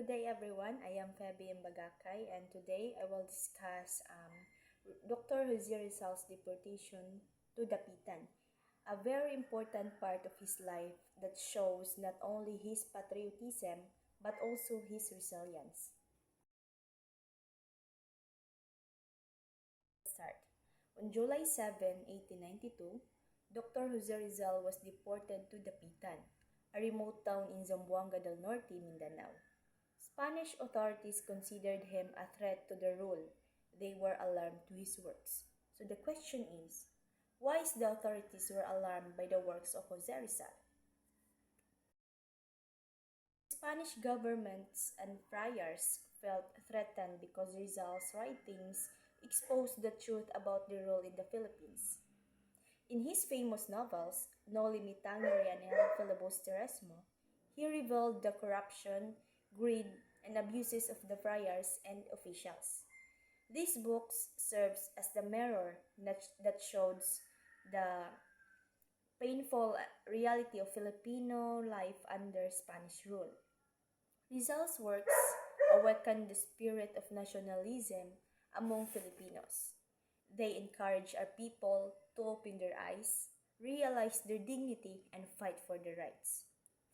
Good day, everyone. I am Fabi Mbagakay, and today I will discuss Dr. Jose Rizal's deportation to Dapitan, a very important part of his life that shows not only his patriotism but also his resilience. Start. On July 7, 1892, Dr. Jose Rizal was deported to Dapitan, a remote town in Zamboanga del Norte, Mindanao. Spanish authorities considered him a threat to the rule. They were alarmed to his works. So the question is, why is the authorities were alarmed by the works of Jose Rizal? Spanish governments and friars felt threatened because Rizal's writings exposed the truth about the rule in the Philippines. In his famous novels, No Limitang Rian and Filibusterismo, he revealed the corruption, greed, and abuses of the friars and officials. These books serves as the mirror that shows the painful reality of Filipino life under Spanish rule. Rizal's works awakened the spirit of nationalism among Filipinos. They encourage our people to open their eyes, realize their dignity, and fight for their rights.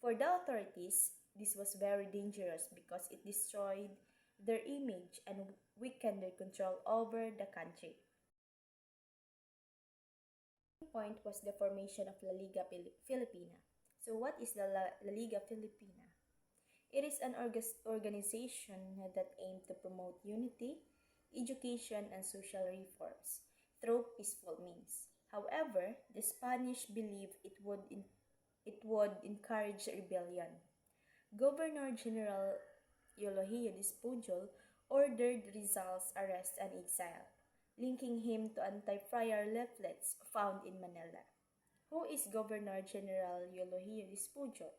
For the authorities, this was very dangerous because it destroyed their image and weakened their control over the country. The point was the formation of La Liga Filipina. So what is the La Liga Filipina? It is an organization that aimed to promote unity, education, and social reforms through peaceful means. However, the Spanish believed it would encourage rebellion. Governor General Eulogio Despujol ordered Rizal's arrest and exile, linking him to anti-friar leaflets found in Manila. Who is Governor General Eulogio Despujol?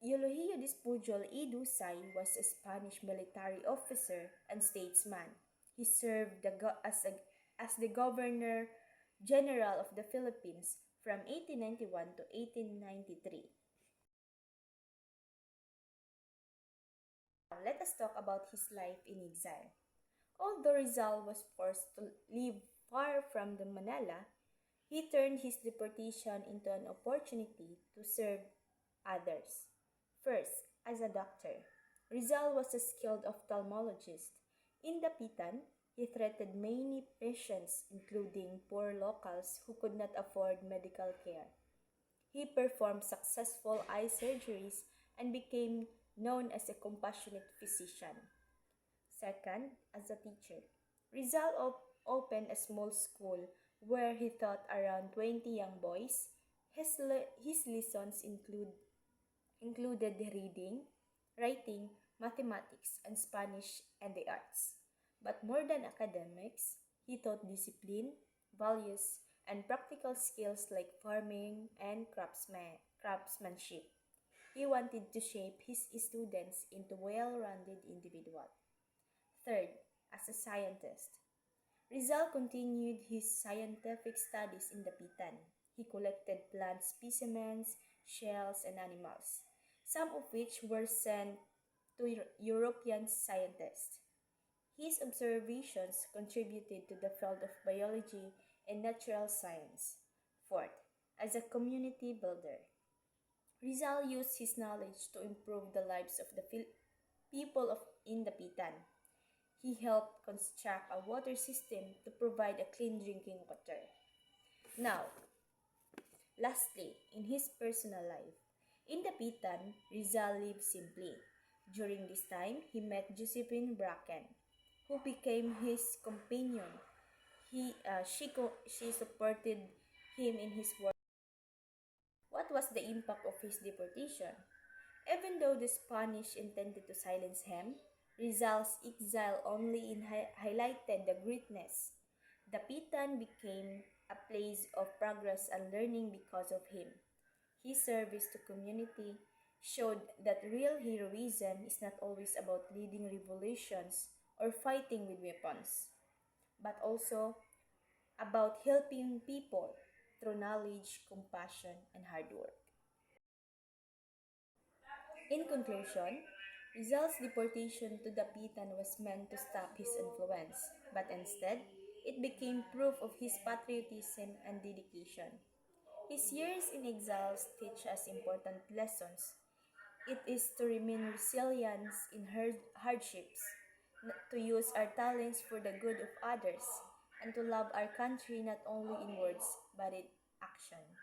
Eulogio Despujol y Dusay was a Spanish military officer and statesman. He served as the Governor General of the Philippines from 1891 to 1893. Now, let us talk about his life in exile. Although Rizal was forced to live far from the Manila, he turned his deportation into an opportunity to serve others. First, as a doctor, Rizal was a skilled ophthalmologist. In Dapitan, he treated many patients, including poor locals who could not afford medical care. He performed successful eye surgeries and became known as a compassionate physician. Second, as a teacher, Rizal opened a small school where he taught around 20 young boys. His lessons included reading, writing, mathematics, and Spanish and the arts. But more than academics, he taught discipline, values, and practical skills like farming and craftsmanship. He wanted to shape his students into well-rounded individuals. Third, as a scientist, Rizal continued his scientific studies in Dapitan. He collected plant specimens, shells, and animals, some of which were sent to European scientists. His observations contributed to the field of biology and natural science. Fourth, as a community builder, Rizal used his knowledge to improve the lives of the people of in Dapitan. He helped construct a water system to provide a clean drinking water. Now, lastly, in his personal life, in Dapitan, Rizal lived simply. During this time, he met Josephine Bracken, who became his companion. She supported him in his work. What was the impact of his deportation? Even though the Spanish intended to silence him, Rizal's exile only highlighted the greatness. Dapitan became a place of progress and learning because of him. His service to community showed that real heroism is not always about leading revolutions or fighting with weapons, but also about helping people through knowledge, compassion, and hard work. In conclusion, Rizal's deportation to Dapitan was meant to stop his influence, but instead, it became proof of his patriotism and dedication. His years in exile teach us important lessons. It is to remain resilient in hardships, to use our talents for the good of others, and to love our country not only in words but in action.